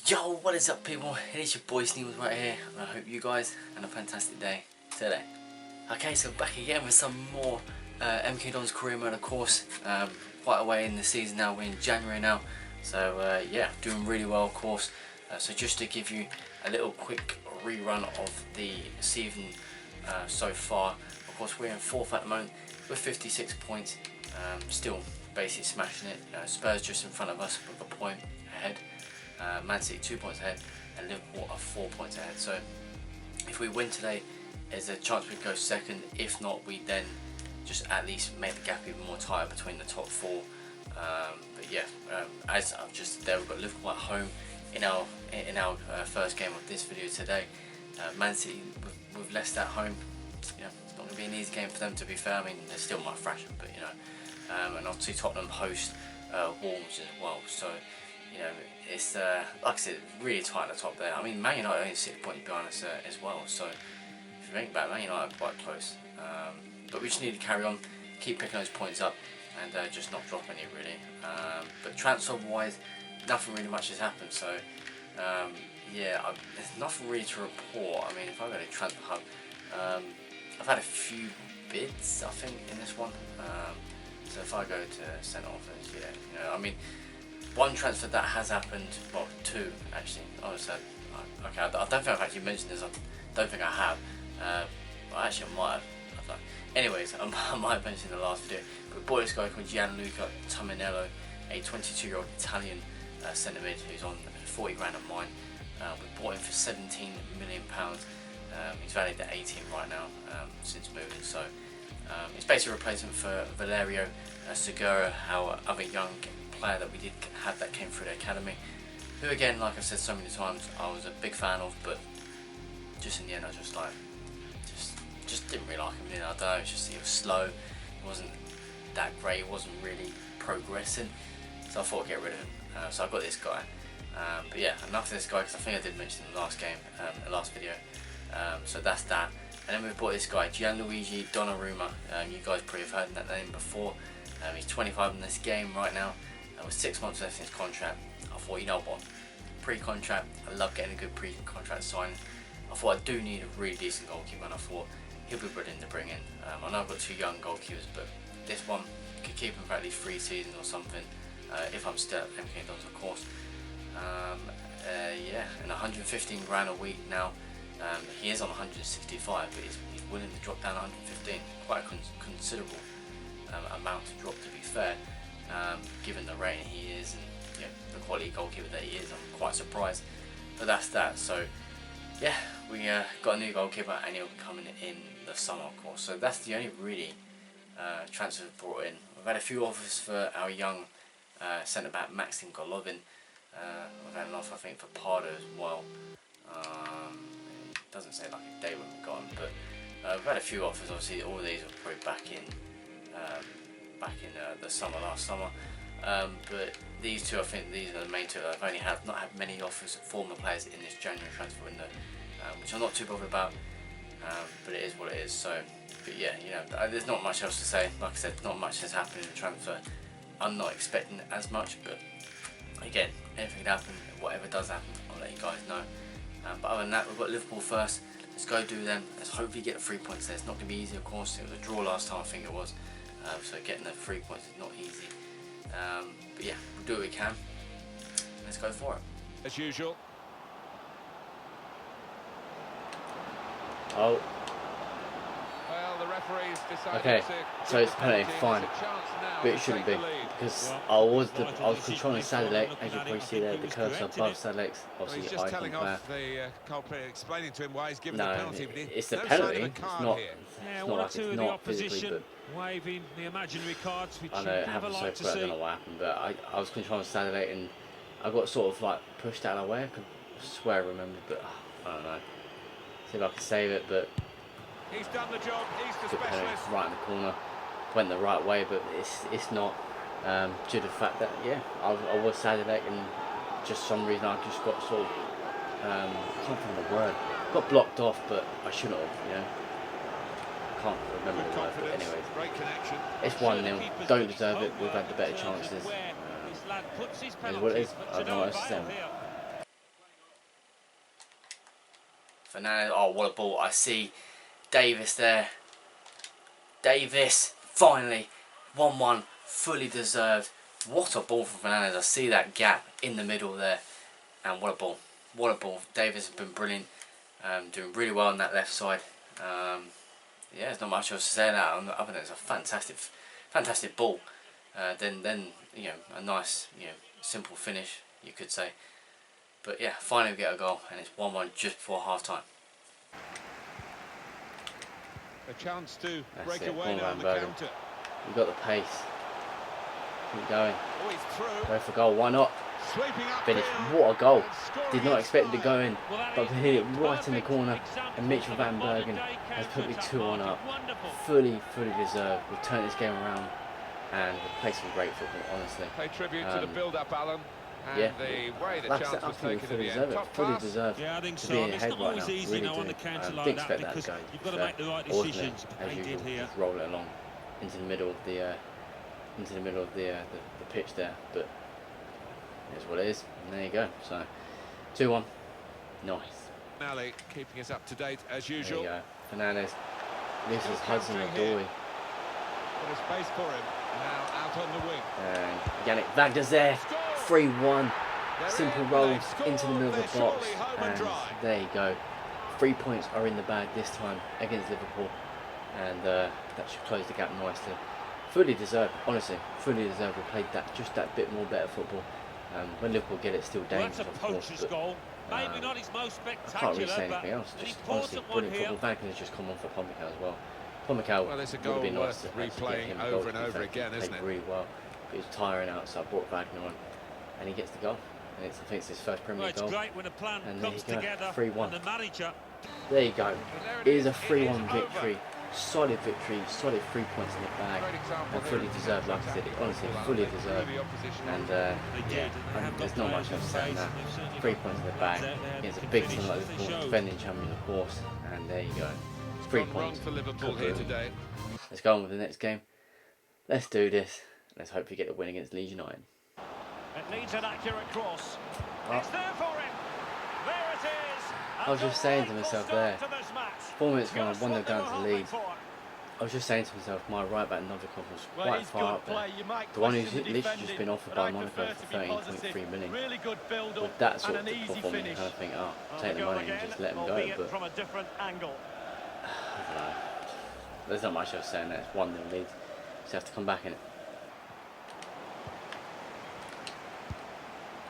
Yo, what is up people? It is your boy Sneebles right here, and I hope you guys had a fantastic day today. Okay, so back again with some more MK Don's career mode, of course. Quite a way in the season now, we're in January now. So yeah, doing really well, of course. So just to give you a little quick rerun of the season so far. Of course, we're in 4th at the moment with 56 points. Still basically smashing it. Spurs just in front of us with a point ahead. Man City 2 points ahead, and Liverpool are 4 points ahead. So if we win today, there's a chance we go second. If not, we then just at least make the gap even more tighter between the top 4. But yeah, as I've just there, we've got Liverpool at home in our first game of this video today. Man City with Leicester at home. You know, it's not going to be an easy game for them, to be fair. I mean, they still might thrash them, but you know, and obviously Tottenham host Wolves as well. So you know, it's like I said, really tight at the top there. I mean, Man United only 6 points behind us as well. So if you think about it, Man United are quite close. But we just need to carry on, keep picking those points up, and just not drop any really. But transfer-wise, nothing really much has happened. So yeah, there's nothing really to report. I mean, if I go to Transfer Hub, I've had a few bids, I think, in this one. So if I go to centre offense, yeah, you know, I mean, one transfer that has happened, well, 2 actually. Honestly, okay, I don't think I've actually mentioned this. I don't think I have. Well, actually, I might have. Anyways, I might have mentioned in the last video. But we bought this guy called Gianluca Tominello, a 22-year-old Italian centre mid who's on 40 grand of mine. We bought him for £17 million. He's valued at 18 right now since moving. So it's basically a replacement for Valerio Segura, our other young player that we did have that came through the academy, who again, like I've said so many times, I was a big fan of, but just in the end I just didn't really like him. You know, I don't know, it's just he was slow, he wasn't that great, he wasn't really progressing, so I thought I'd get rid of him. So I got this guy, but yeah, enough of this guy because I think I did mention in the last game, the last video. So that's that, and then we bought this guy Gianluigi Donnarumma. You guys probably have heard that name before. He's 25 in this game right now. With 6 months left in his contract, I thought, you know what, pre-contract, I love getting a good pre-contract signing. I thought I do need a really decent goalkeeper, and I thought he'll be brilliant to bring in. I know I've got 2 young goalkeepers, but this one could keep him for at least 3 seasons or something, if I'm still at MK Dons, of course. Yeah, and 115 grand a week now. He is on 165, but he's willing to drop down 115, quite a considerable amount to drop, to be fair. Given the rating he is and you know, the quality goalkeeper that he is, I'm quite surprised. But that's that. So yeah, we got a new goalkeeper, and he'll be coming in the summer, of course. So that's the only really transfer brought in. We've had a few offers for our young centre back Maxim Golovin. We've had an offer, I think, for Pardo as well. It doesn't say like a day when we got him, but we've had a few offers. Obviously, all of these were probably back in the summer, last summer, but these 2, I think these are the main 2 that I've not had many offers of former players in this January transfer window, which I'm not too bothered about, but it is what it is. So, but yeah, you know, there's not much else to say. Like I said, not much has happened in the transfer. I'm not expecting as much, but again, anything can happen. Whatever does happen, I'll let you guys know. But other than that, we've got Liverpool first. Let's go do them. Let's hopefully get the 3 points there. It's not going to be easy, of course. It was a draw last time, I think it was. So getting the 3 points is not easy. But yeah, we'll do what we can. Let's go for it. As usual. Oh. Well, the referee's decided Okay, to so it's penalty, fine. But it to shouldn't take be, the lead. because Well, I was controlling Sadilek, as you probably see there, the cursor above Sadilek's, Well, he's obviously just icon telling player. off the culprit, explaining to him why he's given the No, penalty. But it's the no penalty, sign of a it's card not, here. it's not like it's not physically, but waving the imaginary cards, which I know it you never happens so like to quick, I see. don't know what happened, but I was controlling Sadilek and I got sort of like pushed out of the way. I could swear I remember, but I don't know. See if I can save it, but He's done the job, he's the good penalty, specialist. right in the corner. Went the right way, but it's not, due to the fact that, yeah, I was Sadilek, and just some reason I just got sort of, I can't find the word, got blocked off, but I shouldn't have, you know. Can't remember the word, but anyways. Great connection. It's 1-0, don't deserve it, we've had the better chances. Is what it is, I don't know what else to say. Fernandez, oh what a ball. I see Davis there. Davis, finally, 1-1, fully deserved. What a ball from Fernandez. I see that gap in the middle there. And what a ball. What a ball. Davis has been brilliant. Doing really well on that left side. Yeah, there's not much else to say about that. Other than it's a fantastic ball. Then you know, a nice, you know, simple finish, you could say. But yeah, finally we get a goal, and it's 1-1 just before half time. A chance to That's break it. away now on the counter. We've got the pace. Keep going. Oh, he's through. Go for goal. Why not? Sweeping up Finish. What a goal. Did not expect it to go in, but to hit it right in the corner, and Mitchell Van Bergen has put me 2-1 up. Fully deserved. We've turned this game around, and we've played some great football, honestly. Pay tribute to the build-up, Alan. And yeah, the way the like chance was taken fully in the deserved end. it. Fully deserved Yeah, I think to so. be It's ahead not right always now. easy Really now on do. the counter Didn't like that expect that because to go. you've got to make the right Ordinary, decisions. as They usual, did here. just roll it along into the middle of the the pitch there. But it's what it is. And there you go. So 2-1. Nice. Nally keeping us up to date as There usual. you go. Fernandez loses Hudson countering Odoi. here. Bit of space for him. Now out on the wing. And Yannick Wagner's there. 3-1. Simple rolls into the middle of the box. And there you go. 3 points are in the bag this time against Liverpool. And that should close the gap nicely. Fully deserved, honestly. Fully deserved. We played that just that bit more better football. When Liverpool get it, still dangerous, of course. But, goal. Maybe not his most spectacular, I can't really say anything else. Just honestly brilliant football. Wagner's just come on for Pommical as well. Pommical Well, it's a would goal have been nice worth to actually get replaying him over and over again, played isn't it? really well. But he was tiring out, so I brought Wagner on, and he gets the goal. And I think it's his first Premier League goal. It's great when a plan And there comes you go, together. 3-1. And the manager. There you go. There It is a 3-1 over. victory. Solid victory. Solid 3 points in the bag. Great example And here fully of the deserved, like I said. Honestly, fully deserved. And yeah, there's not much else to say on that. 3 points in the bag. It's a big team like Liverpool, defending champion, of course. And there you go. 3 Gone wrong points. for Liverpool here today. Let's go on with the next game. Let's do this. Let's hope we get the win against Leeds United. It needs an accurate cross. Oh. It's there for him. There it is. I was just saying to myself there, 4 minutes gone, 1-0 down to Leeds. I was just saying to myself, my right back Novikov was quite far up there. The one who's literally just been offered by Monaco for 13.3 million. With that sort of performance, you kind of think, oh, take the money and just let him go. But from a different angle. I don't know. There's not much else saying that. It's 1-0 Leeds. So you have to come back in it.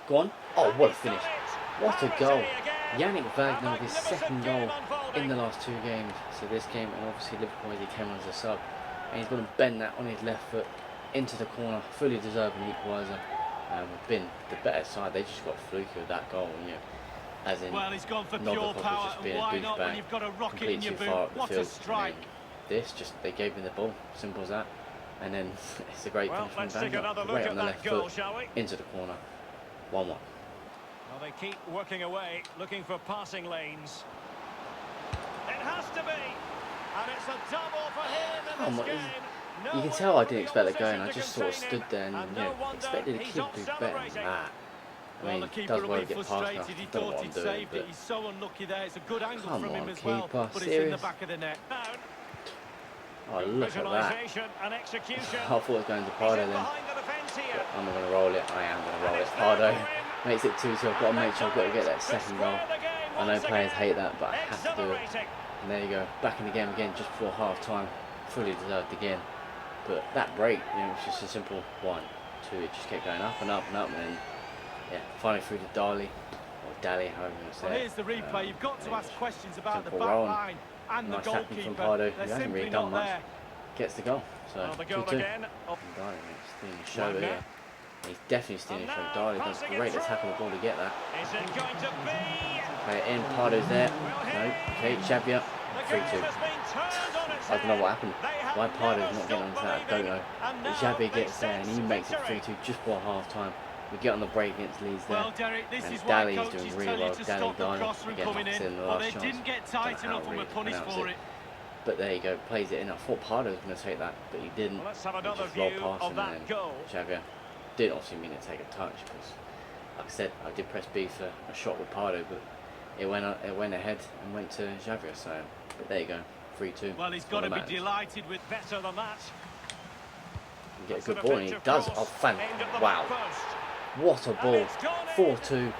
Go on. Oh, what a finish. What a goal. Yannick Wagner with his second goal in the last 2 games. So this game, and obviously Liverpool, he came on as a sub. And he's going to bend that on his left foot into the corner. Fully deserved an equaliser. We've been the better side. They just got fluky with that goal. You know, as in, well, he's gone for pure Novikov power. was just being a Why not when douchebag. you've got a rocket Completely in your too far up boot? the What field. a strike! This just, they gave me the ball. Simple as that. And then it's a great finish from Let's take Wagner. another look Right at on the that left goal, foot shall we? into the corner. 1-1. Well, they keep working away, looking for passing lanes. It has to be, and it's a double for him in this game. You can tell I didn't expect that going. I just sort of stood there and expected the kid to do better than that. I Well, mean, the it keeper does will well be to get past frustrated. enough. He I don't know thought what I'm he'd doing, saved it. but He's so unlucky there. It's a good angle come from him on, as well, keeper, but it's in the serious? back of the net. Oh, look at that. And execution. I thought it was going to Pardo then. I'm not going to roll it. I am going to roll it. Pardo makes it 2-2. I've got to make sure I've got to get that second goal. I know players hate that, but I have to do it. And there you go. Back in the game again just before half time. Fully deserved again. But that break, you know, it was just a simple 1-2. It just kept going up and up and up, and then, yeah, finally through to Dali, or Dali, however you want to say it. Well, here's the replay. You've got to ask questions about the simple back rolling. line and Nice the tackling from goalkeeper. Pardo, who They're hasn't simply really not done much. there. Gets the goal. So Well, the goal 2-2. again. And Dali makes stealing the show here. He's definitely stealing the show. Dali does great to tackle the ball to get that. Is it going to be? Play it in. Pardo's there. No. Okay, Xavier. 3-2. I don't know what happened. Why Pardo's not getting onto that, I don't know. But Xavier gets there and he makes it 3-2 just before half time. We get on the break against Leeds there. Well, Derek, this and is why Dali's coaches doing tell really you well. to Dali stop the Dali, cross from again, coming like I said in, the but last they chance. didn't get Don't tight know how enough and to were really punished pronounce for it. it. But there you go, plays it in. I thought Pardo was going to take that, but he didn't. Well, let's have He another just rolled view past of him, that and then goal. Xavier didn't obviously mean to take a touch, because, like I said, I did press B for a shot with Pardo, but it went ahead and went to Xavier. So, but there you go, 3-2. Well, he's got to be delighted with Better than that. Get a good ball, and he does. Oh, wow. What a ball. 4-2.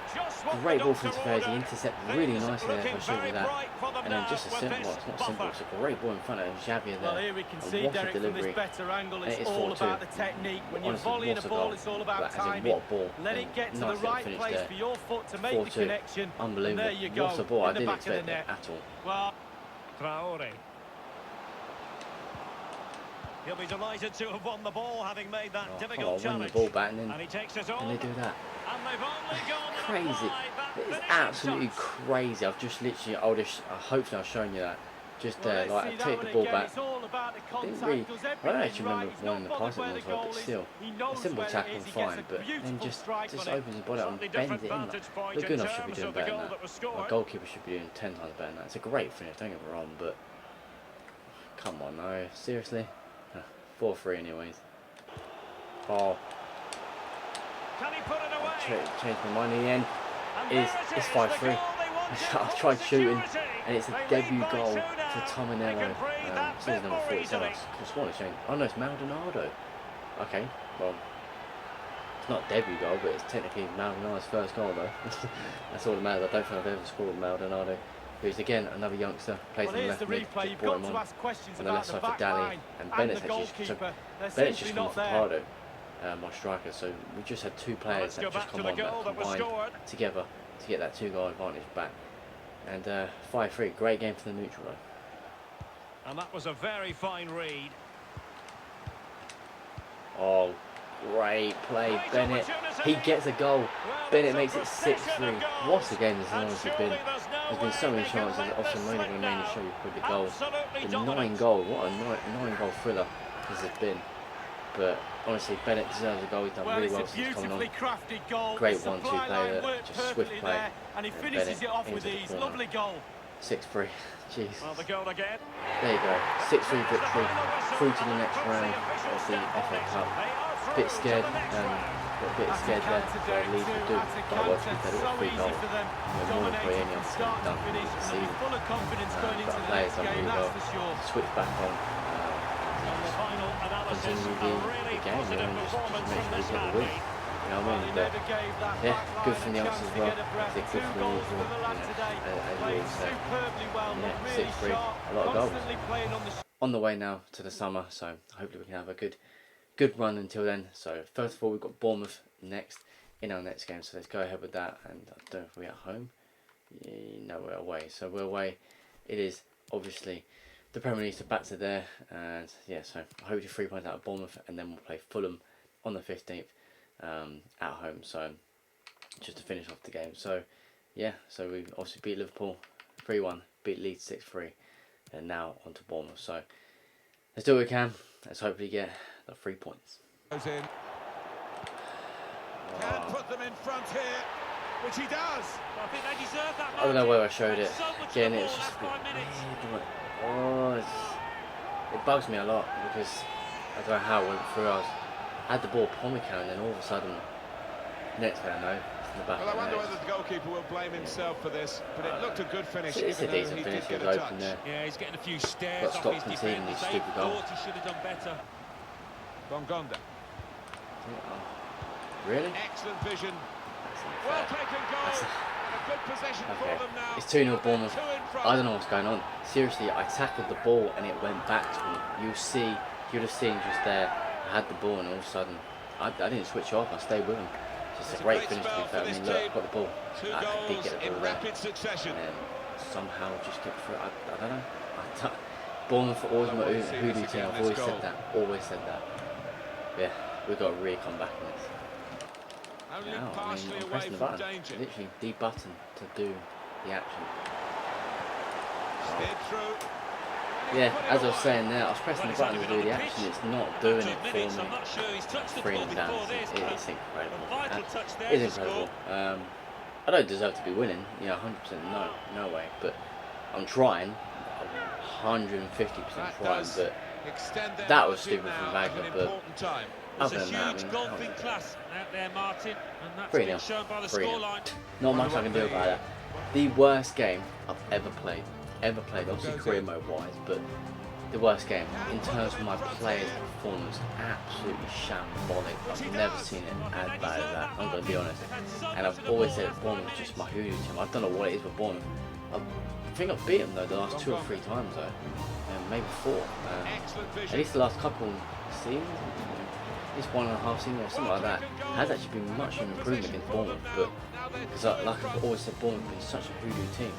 Great ball from Tavares. He intercepted really nicely there, if I showed you that. And then just a simple, well, it's not simple, it's a great ball in front of Xavier there. Well, here we can see, Derek, from this better angle, it's all about the technique. When you're volleying a ball, it's all about timing. What a ball. Let it get to the right place for your foot to make the connection. Unbelievable. There you go. What a ball. I didn't expect it at all. Well, Traore. He'll be delighted to have won the ball, having made that difficult challenge. The ball back and he takes it on. and they do that. And they've only gone Crazy. It's absolutely crazy. I've just literally, hopefully I've shown you that. Just like I take the ball back. Didn't really, I don't actually remember one in the past as well, but still, a simple tackle fine, but then just opens the ball out and bends it in. Like, the Gunnar should be doing better than that. Our goalkeeper should be doing 10 times better than that. It's a great finish, don't get me wrong, but come on, no, seriously. 4-3 anyways. Oh. Can he put it away? Changed my mind in the end. It's 5-3. I tried shooting, and it's a debut goal for Tominello. Season number 47. I just want to change. Oh no, it's Maldonado. Okay, well, it's not a debut goal, but it's technically Maldonado's first goal though. That's all that matters. I don't think I've ever scored with Maldonado. Who's again another youngster, plays on the left mid, just brought him on the left side for Daly, and Bennett's actually, so Bennett's just come for Pardo, my striker, so we just had two players that just come on that combined together to get that 2-goal advantage back. And 5-3, great game for the neutral though. And that was a very fine read. Oh, great play, Bennett. He gets a goal. Bennett makes it 6-3. What a game this has honestly been. There's been so many chances. Often only going to mainly show you for the goal. The 9 goal. What a 9-goal thriller this has been. But honestly, Bennett deserves a goal. He's done really well since coming on. Great 1-2 play there. Just swift play. And he finishes it off with ease. Lovely goal. 6-3. Jeez. Well, the goal again. There you go. 6-3 victory. Through to the next round of the FA Cup. Bit scared. Got a bit scared there. Leeds would do. But well, to be fair, it was 3 goals. More than probably any other team done this season. But our players done really well. Switch back on. Continue the game, you know, and just make sure we get the win. You know what I mean? But yeah, good for the youngsters as well. I think good for the Leeds as well. As you all said. Yeah, 6-3. A lot of goals. On the way now to the summer, so hopefully we can have a good run until then. So first of all, we've got Bournemouth next in our next game, so let's go ahead with that. And I don't know if we're at home. Yeah, no, we're away. So we're away. It is obviously the Premier League, so back to there. And yeah, so hopefully 3 points out of Bournemouth, and then we'll play Fulham on the 15th at home. So just to finish off the game. So yeah, so we obviously beat Liverpool 3-1, beat Leeds 6-3, and now on to Bournemouth. So let's do what we can. Let's hopefully get the 3 points. Goes in. Can put them in front here, which he does. I think they deserve that. I don't know where I showed it. Again, it's just a bit weird. Oh, it bugs me a lot because I don't know how it went through. I had the ball Pomicao, and then all of a sudden, next thing I know, it's in the back. Well, I wonder whether the goalkeeper will blame himself for this, but it looked a good finish. It's a decent finish. He was open there. Yeah, he's getting a few stares Got off his stopped conceding these stupid goals. He should have done better. Bongonda. Really? Excellent vision. Well taken goal. A good possession for them now. It's 2-0 Bournemouth. I don't know what's going on. Seriously, I tackled the ball and it went back to me. You'd have seen just there. I had the ball and all of a sudden, I didn't switch off. I stayed with him. Just a great finish to be fair. I mean, look, I've got the ball. I did get the ball there. And somehow just get through. I don't know. Bournemouth are always my hoodoo team. I've always said that. Always said that. Yeah, we've got to really come back in this. Now, I mean, I'm pressing the button. Literally the button to do the action. Yeah, as I was saying there, I was pressing the button to do the action. It's not doing it for me. It's freeing down. It's incredible. It's incredible. I don't deserve to be winning. Yeah, 100% no way. But I'm trying. 150% trying. But that was stupid from Wagner. But other than that, I mean, 3-0. Not much I can do about that. the worst game I've ever played. Obviously career mode wise, but the worst game in terms of my players' performance. Absolutely shambolic. I've never seen it as bad as that. I'm going to be honest. And I've always said Bournemouth is just my hoodoo team. I don't know what it is with Bournemouth. I think I've beaten them though the last 2 or 3 times though, maybe 4. At least the last couple seasons, at least 1.5 seasons or something like that, has actually been much of an improvement against Bournemouth. But because like I've always said, Bournemouth has been such a hoodoo team.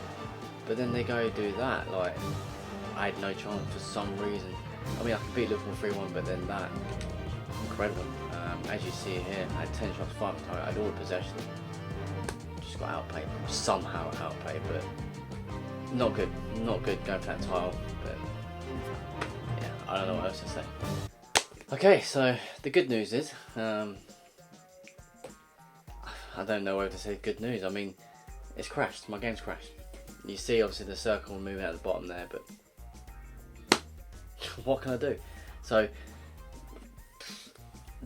But then they go do that, like I had no chance for some reason. I mean, I could beat Liverpool 3-1, but then that, incredible. As you see here, I had 10 shots, 5 target, I had all possession. Just got outplayed, somehow outplayed, but not good going for that title. But yeah, I don't know what else to say. Okay, so the good news is, I don't know whether to say good news. I mean, it's crashed, my game's crashed. You see obviously the circle moving at the bottom there, but what can I do? So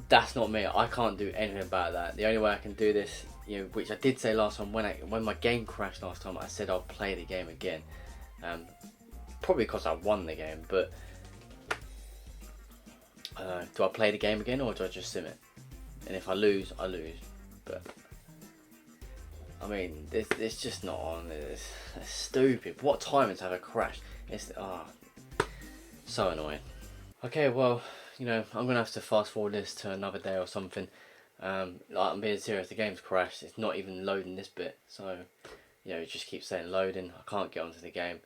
that's not me. I can't do anything about that. The only way I can do this, you know, which I did say last time when my game crashed last time, I said I'll play the game again. Probably because I won the game, but do I play the game again or do I just sim it? And if I lose, I lose. But I mean, it's just not on. It's stupid. What timings have I crashed? It's so annoying. Okay, well, you know, I'm gonna have to fast forward this to another day or something. Like, I'm being serious. The game's crashed. It's not even loading this bit. So, you know, it just keeps saying loading. I can't get onto the game.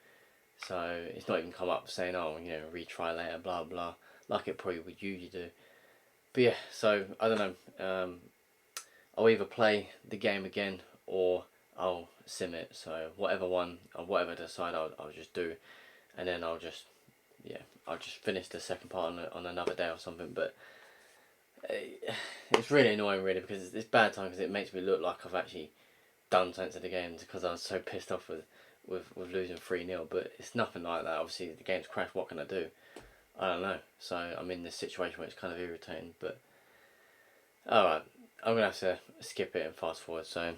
So it's not even come up saying, oh, you know, retry later, blah blah, like it probably would usually do. But yeah, so I don't know. I'll either play the game again or I'll sim it. So whatever one or whatever I decide, I'll just do, and then I'll just finish the second part on another day or something. But it's really annoying, really, because it's bad time, because it makes me look like I've actually done something to the game because I was so pissed off with losing 3-0. But it's nothing like that. Obviously the game's crashed. What can I do? I don't know. So I'm in this situation where it's kind of irritating. But alright, I'm gonna have to skip it and fast forward. So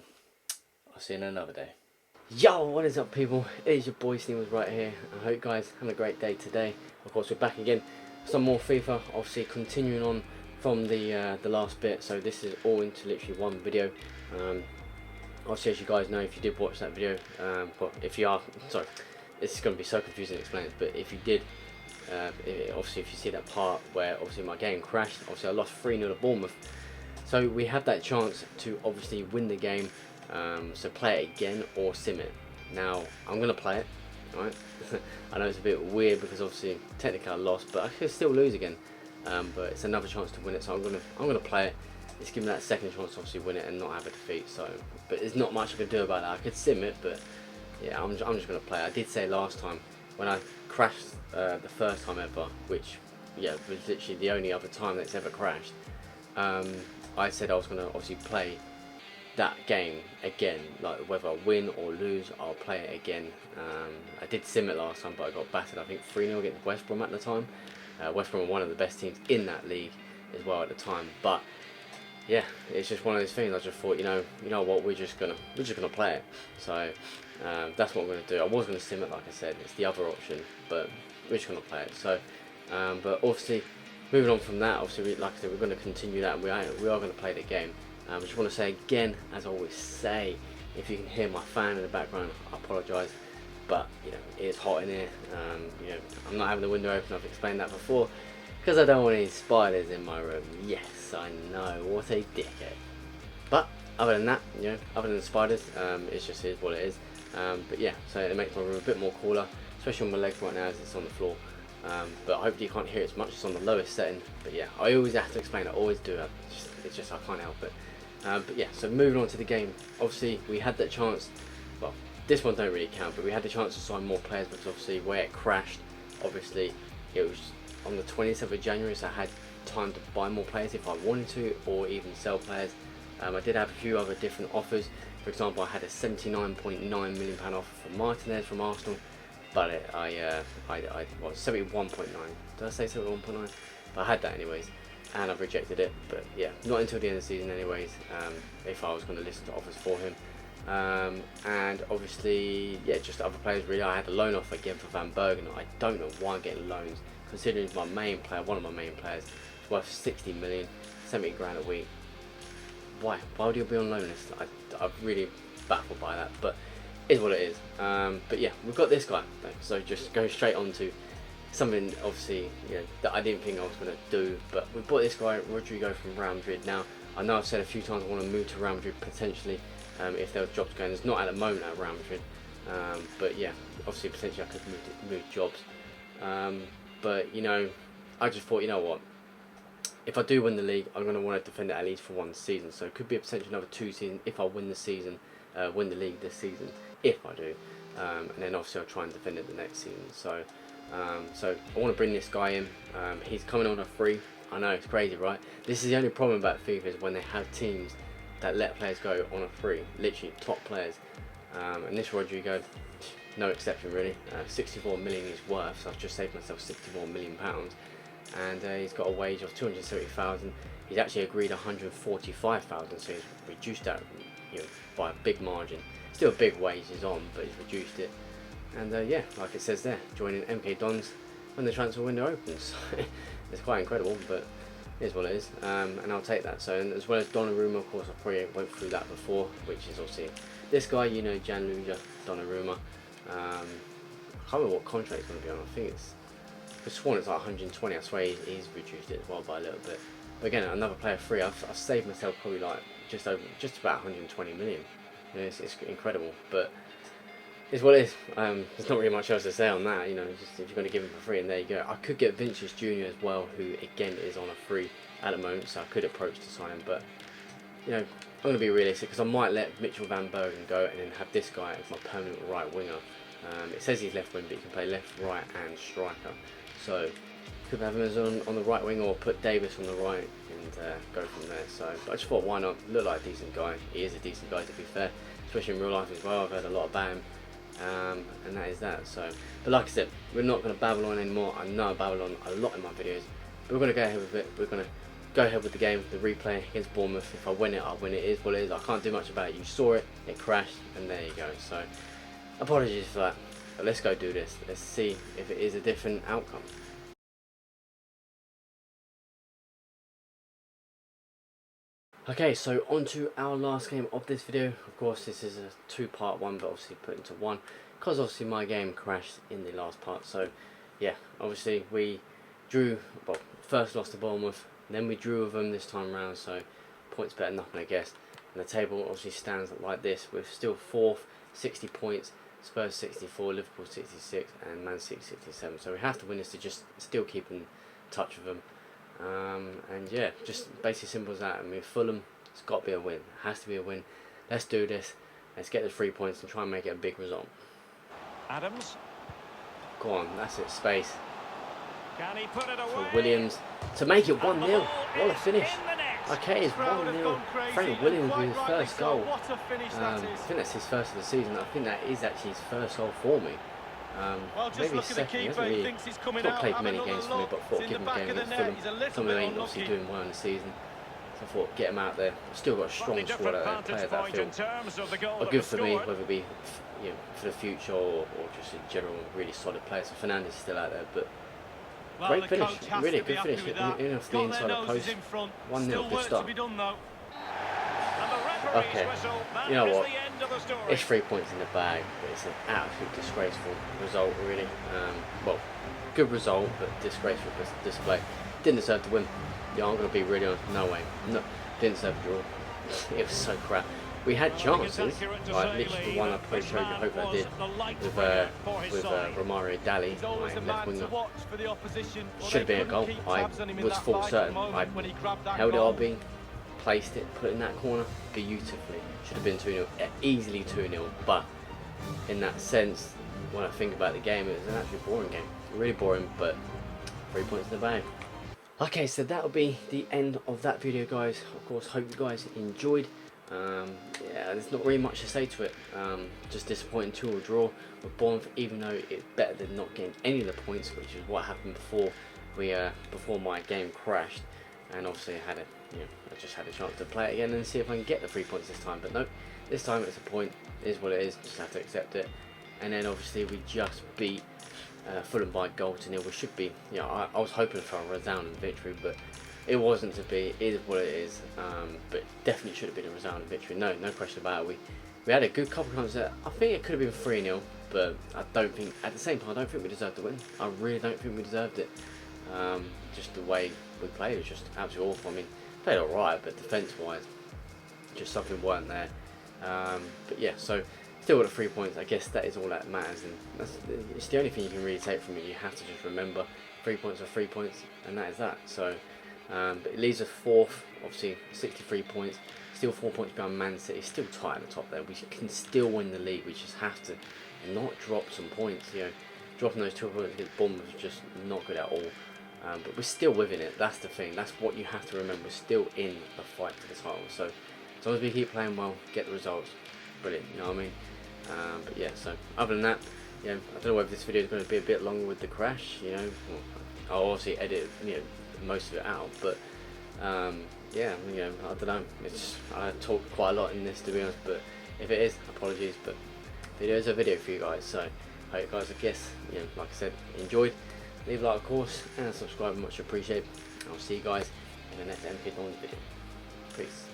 I'll see you in another day. Yo, what is up, people? It is your boy Sneebles right here. I hope you guys have a great day today. Of course, we're back again for some more FIFA. Obviously, continuing on from the last bit. So this is all into literally one video. Obviously, as you guys know, if you did watch that video, but if you are, sorry, it's going to be so confusing to explain it. But if you did, obviously, if you see that part where obviously my game crashed, obviously I lost 3-0 to Bournemouth. So we have that chance to obviously win the game. So play it again or sim it. Now I'm gonna play it, right? I know it's a bit weird because obviously technically I lost, but I could still lose again. But it's another chance to win it, so I'm gonna play it. It's giving that second chance to obviously win it and not have a defeat. So, but there's not much I can do about that. I could sim it, but yeah, I'm just gonna play it. I did say last time when I crashed the first time ever, which yeah was literally the only other time that's ever crashed. I said I was gonna obviously play that game again, like whether I win or lose, I'll play it again. I did sim it last time, but I got battered, I think 3-0 against West Brom at the time. West Brom were one of the best teams in that league as well at the time. But yeah, it's just one of those things. I just thought, you know what, we're just gonna play it. So that's what I'm gonna do. I was gonna sim it, like I said, it's the other option, but we're just gonna play it. So, but obviously, moving on from that, obviously, like I said, we're gonna continue that, and we are gonna play the game. I just want to say again, as I always say, if you can hear my fan in the background, I apologise, but you know, it is hot in here. You know, I'm not having the window open. I've explained that before, because I don't want any spiders in my room. Yes, I know, what a dickhead. But other than that, you know, other than the spiders, it just is what it is. But yeah, so it makes my room a bit more cooler, especially on my legs right now as it's on the floor. But hopefully you can't hear it as much. It's on the lowest setting. But yeah, I always have to explain. I always do. It's just I can't help it. But yeah, so moving on to the game. Obviously, we had that chance. Well, this one don't really count, but we had the chance to sign more players because obviously where it crashed, obviously it was on the 27th of January, so I had time to buy more players if I wanted to, or even sell players. I did have a few other different offers. For example, I had a £79.9 million offer for Martinez from Arsenal, but I 71.9. Did I say 71.9? But I had that anyways. And I've rejected it, but yeah, not until the end of the season anyways, if I was going to listen to offers for him. And obviously, yeah, just other players really. I had a loan offer again for Van Bergen. I don't know why I'm getting loans, considering my main player, one of my main players, is worth 60 million, 70 grand a week. Why would you be on loan list? I'm really baffled by that, but it is what it is. But yeah, we've got this guy, so just go straight on to something, obviously, you know, that I didn't think I was going to do, but we bought this guy, Rodrigo, from Real Madrid. Now, I know I've said a few times I want to move to Real Madrid potentially, if there were jobs going. There's not at the moment at Real Madrid, but yeah, obviously potentially I could move jobs. But you know, I just thought, you know what, if I do win the league, I'm going to want to defend it at least for one season. So it could be a potential another 2 seasons if I win the season, win the league this season, if I do, and then obviously I'll try and defend it the next season. So I want to bring this guy in. He's coming on a free. I know, it's crazy, right? This is the only problem about FIFA, is when they have teams that let players go on a free, literally top players. And this Rodrigo, no exception really. 64 million he's worth, so I've just saved myself 64 million pounds. And he's got a wage of 270,000. He's actually agreed 145,000, so he's reduced that, you know, by a big margin. Still a big wage he's on, but he's reduced it. And yeah, like it says there, joining MK Dons when the transfer window opens. It's quite incredible, but it is what it is, and I'll take that. So, and as well as Donnarumma, of course, I probably went through that before, which is obviously this guy, you know, Gianluca Donnarumma. I can't remember what contract he's going to be on. I think I've sworn it's like 120. I swear he's reduced it as well by a little bit. But again, another player free. I've saved myself probably like just about 120 million. You know, it's incredible, but it's what it is. There's not really much else to say on that. You know, just if you're going to give him for free, and there you go. I could get Vinicius Jr. as well, who again is on a free at the moment, so I could approach to sign him. But you know, I'm going to be realistic, because I might let Mitchell Van Bergen go and then have this guy as my permanent right winger. It says he's left wing, but he can play left, right, and striker. So could have him as on the right wing, or put Davis on the right and go from there. So but I just thought, why not? Look like a decent guy. He is a decent guy, to be fair, especially in real life as well. I've heard a lot about him. And that is that. So, but like I said, we're not going to babble on anymore. I know I babble on a lot in my videos, but we're going to go ahead with it. We're going to go ahead with the game, the replay against Bournemouth. If I win it, I win it. It is what it is. I can't do much about it. You saw it, it crashed, and there you go. So, apologies for that. But let's go do this. Let's see if it is a different outcome. Okay, so on to our last game of this video. Of course, this is a two-part one, but obviously put into one, because obviously my game crashed in the last part. So yeah, obviously we drew, well, first lost to Bournemouth, then we drew with them this time round, so points better than nothing, I guess. And the table obviously stands like this. We're still 4th, 60 points, Spurs 64, Liverpool 66, and Man City 67. So we have to win this to just still keep in touch with them. And yeah, just basically simple as that. I mean, Fulham, it's got to be a win. It has to be a win. Let's do this. Let's get the 3 points and try and make it a big result. Adams. Go on, that's it. Space. Can he put it away? For Williams to make it 1-0. What a finish. Okay, it's 1-0. Frank Williams with his first goal. I think that's his first of the season. I think that is actually his first goal for me. Maybe his second. He hasn't really not played many games for me, but I thought give him a game against Fulham. Some of them ain't obviously doing well in the season, so I thought get him out there. I've still got a strong squad of players that I feel are good for me, whether it be, you know, for the future or just in general, really solid players. So Fernandes is still out there, but great finish, really good finish. In off the inside of post, 1-0, good start. Okay, you know what? It's 3 points in the bag, but it's an absolute disgraceful result, really. Well, good result, but disgraceful display. Didn't deserve to win. Yeah, I'm going to be really honest. No way. No, didn't deserve to draw. It was so crap. We had chances, like literally the one I probably showed you, I hope I did, with Romario Dali, my left winger. Should have been a goal. I was full certain. I held it RB, placed it, put it in that corner beautifully. Should have been 2-0, easily 2-0, but in that sense, when I think about the game, it was an actually boring game. Really boring, but 3 points in the bag. Okay, so that'll be the end of that video, guys. Of course, hope you guys enjoyed. Yeah, there's not really much to say to it. Just disappointing 2-2 draw with Bournemouth, even though it's better than not getting any of the points, which is what happened before before my game crashed. And obviously I just had a chance to play it again and see if I can get the 3 points this time, but no, this time it's a point. It is what it is. Just have to accept it. And then obviously we just beat Fulham by a goal to nil. We should be. I was hoping for a resounding victory, but it wasn't to be. It is what it is. But definitely should have been a resounding victory. No question about it. We had a good couple of times there. I think it could have been 3-0, but I don't think. At the same time, I don't think we deserved to win. I really don't think we deserved it. Just the way we played was just absolutely awful. I mean, played alright, but defence-wise, just something weren't there. But yeah, so still got the 3 points. I guess that is all that matters, and it's the only thing you can really take from it. You have to just remember 3 points are 3 points, and that is that. So, but it leaves us 4th, obviously 63 points, still 4 points behind Man City, still tight at the top there. We can still win the league. We just have to not drop some points. Dropping those 2 points against Bournemouth was just not good at all. But we're still within it. That's the thing. That's what you have to remember. We're still in the fight for the title. So as long as we keep playing well, get the results, brilliant. You know what I mean? But yeah. So other than that, I don't know whether this video is going to be a bit longer with the crash. I'll obviously edit most of it out. But yeah, I don't know. I talk quite a lot in this, to be honest. But if it is, apologies. But video is a video for you guys. So I hope you guys, like I said, enjoyed. Leave a like, of course, and subscribe, much appreciated. I'll see you guys in the next MK Dons video. Peace.